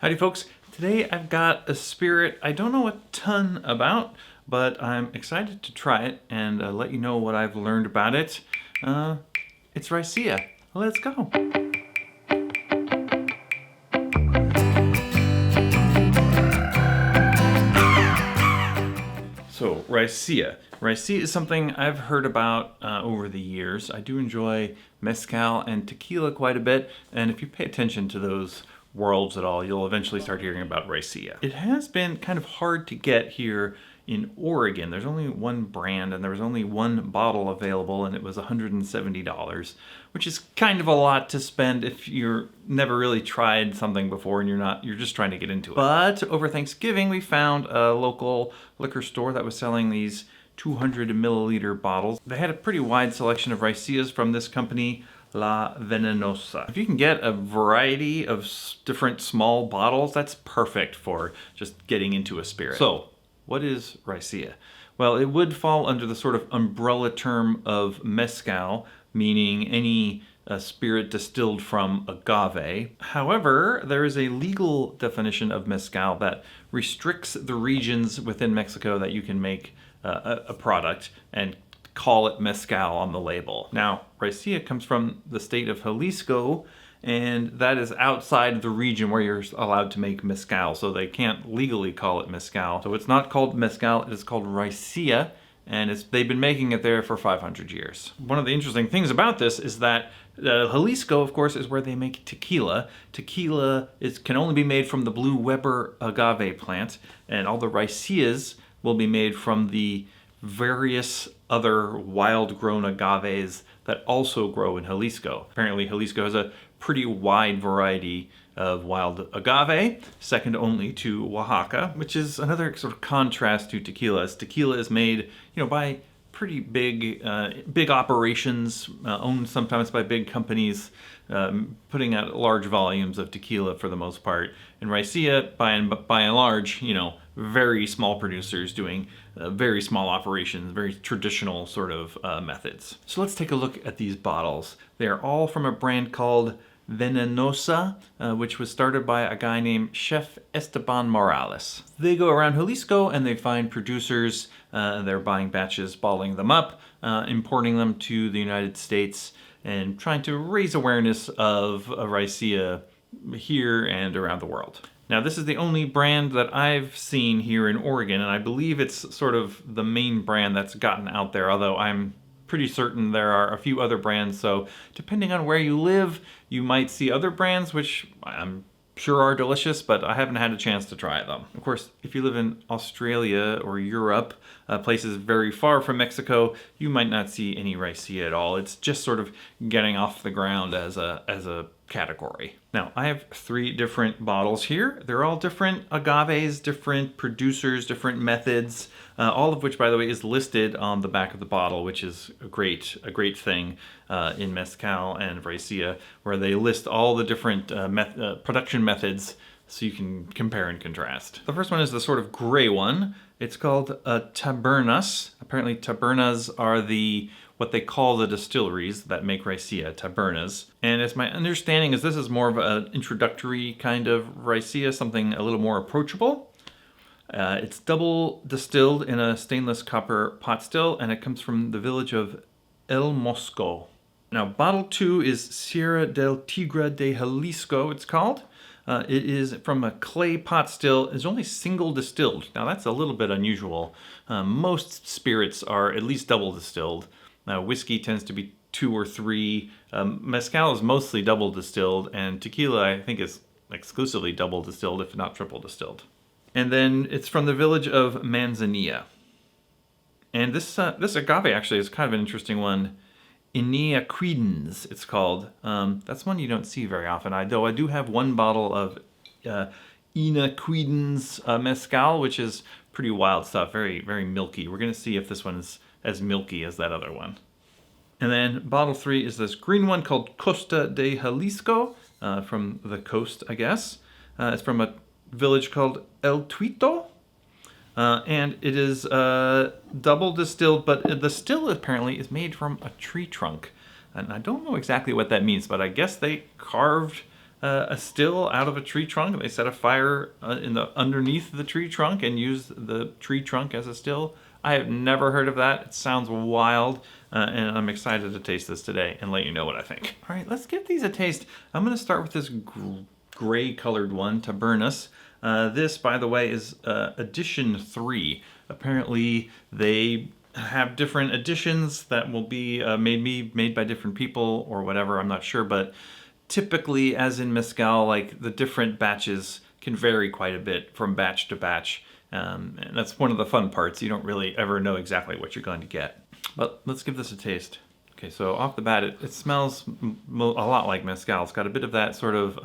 Howdy folks, today I've got a spirit I don't know a ton about, but I'm excited to try it and let you know what I've learned about it. It's Raicilla. Let's go. So Raicilla. Raicilla is something I've heard about over the years. I do enjoy mezcal and tequila quite a bit, and if you pay attention to those worlds at all, you'll eventually start hearing about Raicilla. It has been kind of hard to get here in Oregon. There's only one brand and there was only one bottle available, and it was $170, which is kind of a lot to spend if you're never really tried something before and you're just trying to get into it. But over Thanksgiving, we found a local liquor store that was selling these 200 milliliter bottles. They had a pretty wide selection of Raicillas from this company, La Venenosa. If you can get a variety of different small bottles, that's perfect for just getting into a spirit. So, what is Raicilla? Well, it would fall under the sort of umbrella term of mezcal, meaning any spirit distilled from agave. However, there is a legal definition of mezcal that restricts the regions within Mexico that you can make a product and call it mezcal on the label. Now, Raicilla comes from the state of Jalisco, and that is outside the region where you're allowed to make mezcal, so they can't legally call it mezcal. So it's not called mezcal, it is called Raicilla, and they've been making it there for 500 years. One of the interesting things about this is that Jalisco, of course, is where they make tequila. Tequila can only be made from the blue Weber agave plant, and all the Raicillas will be made from the various other wild-grown agaves that also grow in Jalisco. Apparently, Jalisco has a pretty wide variety of wild agave, second only to Oaxaca, which is another sort of contrast to tequila. As tequila is made, by pretty big operations, owned sometimes by big companies, putting out large volumes of tequila for the most part. And Raicilla, by and large, very small producers doing very small operations, very traditional sort of methods. So let's take a look at these bottles. They are all from a brand called Venenosa, which was started by a guy named Chef Esteban Morales. They go around Jalisco and they find producers, they're buying batches, bottling them up, importing them to the United States, and trying to raise awareness of Raicilla here and around the world. Now, this is the only brand that I've seen here in Oregon, and I believe it's sort of the main brand that's gotten out there, although I'm pretty certain there are a few other brands, so depending on where you live, you might see other brands, which I'm sure are delicious, but I haven't had a chance to try them. Of course, if you live in Australia or Europe, places very far from Mexico, you might not see any Raicilla at all. It's just sort of getting off the ground as a category. Now, I have 3 different bottles here. They're all different agaves, different producers, different methods, all of which, by the way, is listed on the back of the bottle, which is a great thing in mezcal and Raicilla, where they list all the different production methods so you can compare and contrast. The first one is the sort of gray one. It's called Tabernas. Apparently, Tabernas are what they call the distilleries that make Raicilla, Tabernas. And as my understanding is, this is more of an introductory kind of Raicilla, something a little more approachable. It's double distilled in a stainless copper pot still, and it comes from the village of El Mosco. Now, bottle 2 is Sierra del Tigre de Jalisco, it's called. It is from a clay pot still. It's only single distilled. Now, that's a little bit unusual. Most spirits are at least double distilled. Whiskey tends to be 2 or 3. Mezcal is mostly double distilled, and tequila, I think, is exclusively double distilled, if not triple distilled. And then it's from the village of Manzanilla. And this agave actually is kind of an interesting one. Inea Quidens, it's called. That's one you don't see very often. Though I do have one bottle of Inea Quidens mezcal, which is pretty wild stuff, very, very milky. We're going to see if this one is as milky as that other one. And then bottle 3 is this green one called Costa de Jalisco, from the coast, I guess. It's from a village called El Tuito. And it is double distilled, but the still apparently is made from a tree trunk. And I don't know exactly what that means, but I guess they carved a still out of a tree trunk. They set a fire underneath the tree trunk and use the tree trunk as a still. I have never heard of that. It sounds wild, and I'm excited to taste this today and let you know what I think. All right, let's give these a taste. I'm going to start with this gray colored one, Tabernas. This, by the way, is edition 3. Apparently, they have different editions that will be made by different people or whatever. I'm not sure, but typically, as in mezcal, like the different batches can vary quite a bit from batch to batch. And that's one of the fun parts. You don't really ever know exactly what you're going to get. But let's give this a taste. Okay, so off the bat, it smells a lot like mezcal. It's got a bit of that sort of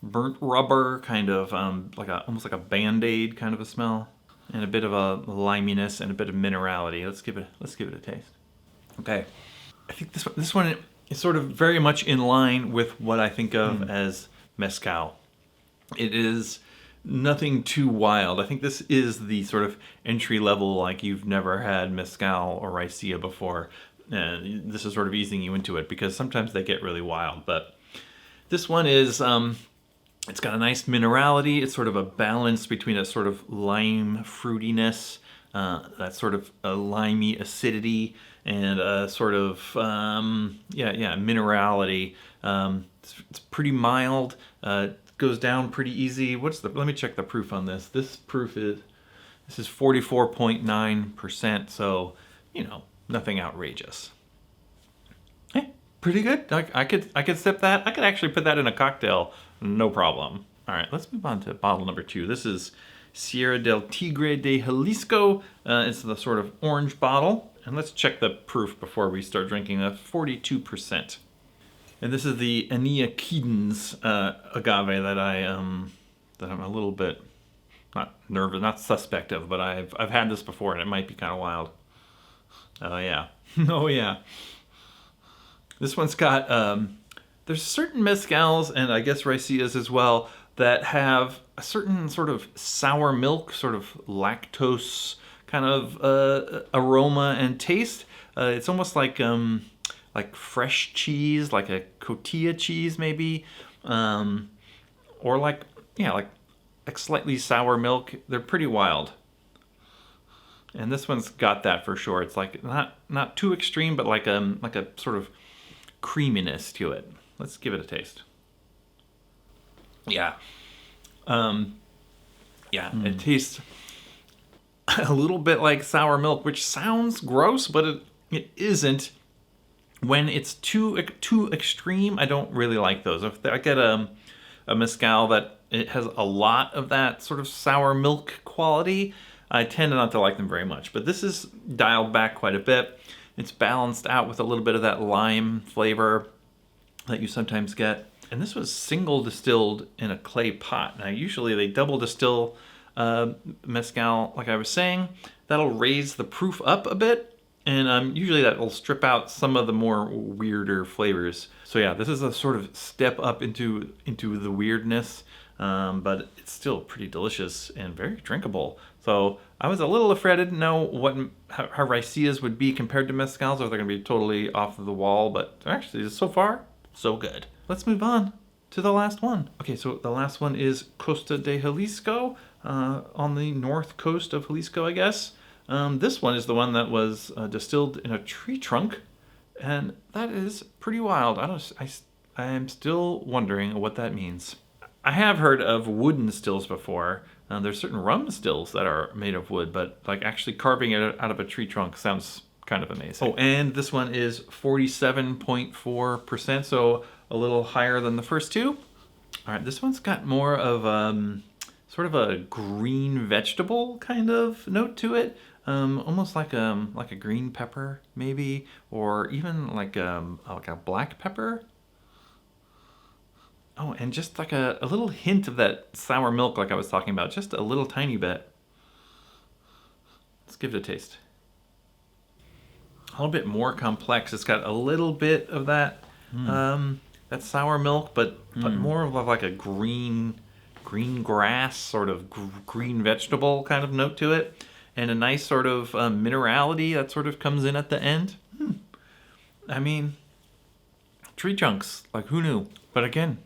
burnt rubber, kind of almost like a Band-Aid kind of a smell, and a bit of a liminess and a bit of minerality. Let's give it a taste. Okay, I think this one is sort of very much in line with what I think of as mezcal. It is nothing too wild. I think this is the sort of entry level, like you've never had mezcal or raicilla before. This is sort of easing you into it because sometimes they get really wild. But this one is, it's got a nice minerality. It's sort of a balance between a sort of lime fruitiness, that sort of a limey acidity, and a sort of, minerality. It's pretty mild. Goes down pretty easy. Let me check the proof on this. This is 44.9%, so, nothing outrageous. Pretty good. I could sip that. I could actually put that in a cocktail, no problem. All right, let's move on to bottle number 2. This is Sierra del Tigre de Jalisco. It's the sort of orange bottle, and let's check the proof before we start drinking. 42%. And this is the Ania Kedens agave that I'm a little bit not nervous, not suspect of, but I've had this before and it might be kind of wild. Oh yeah, oh yeah. This one's got there's certain mezcals and I guess raicillas as well that have a certain sort of sour milk, sort of lactose kind of aroma and taste. It's almost like fresh cheese, like a cotija cheese maybe, or like slightly sour milk. They're pretty wild. And this one's got that for sure. It's like not too extreme, but like a sort of creaminess to it. Let's give it a taste. Yeah. It tastes a little bit like sour milk, which sounds gross, but it isn't. When it's too extreme, I don't really like those. If I get a mezcal that it has a lot of that sort of sour milk quality, I tend not to like them very much. But this is dialed back quite a bit. It's balanced out with a little bit of that lime flavor that you sometimes get. And this was single distilled in a clay pot. Now usually they double distill mezcal, like I was saying. That'll raise the proof up a bit. And usually that will strip out some of the more weirder flavors. So yeah, this is a sort of step up into the weirdness, but it's still pretty delicious and very drinkable. So I was a little afraid I didn't know how raicillas would be compared to mezcals, or they're going to be totally off the wall, but actually so far, so good. Let's move on to the last one. Okay, so the last one is Costa de Jalisco, on the north coast of Jalisco, I guess. This one is the one that was distilled in a tree trunk, and that is pretty wild. I am still wondering what that means. I have heard of wooden stills before. There's certain rum stills that are made of wood, but like actually carving it out of a tree trunk sounds kind of amazing. Oh, and this one is 47.4%, so a little higher than the first two. All right, this one's got more of sort of a green vegetable kind of note to it. Almost like a green pepper, maybe, or even like a black pepper. Oh, and just like a little hint of that sour milk, like I was talking about, just a little tiny bit. Let's give it a taste. A little bit more complex. It's got a little bit of that that sour milk, but more of like a green grass, sort of green vegetable kind of note to it. And a nice sort of minerality that sort of comes in at the end. I mean, tree trunks, like who knew? But again,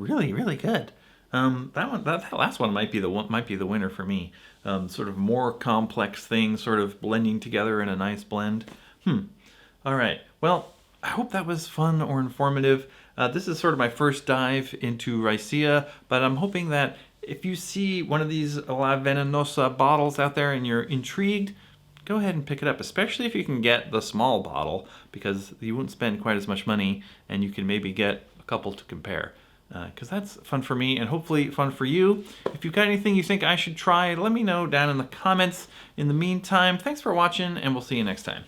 really, really good. That last one might be the winner for me. Sort of more complex things, sort of blending together in a nice blend. All right. Well, I hope that was fun or informative. This is sort of my first dive into Raicilla, but I'm hoping that if you see one of these La Venenosa bottles out there and you're intrigued, go ahead and pick it up, especially if you can get the small bottle, because you won't spend quite as much money and you can maybe get a couple to compare. Because that's fun for me and hopefully fun for you. If you've got anything you think I should try, let me know down in the comments. In the meantime, thanks for watching and we'll see you next time.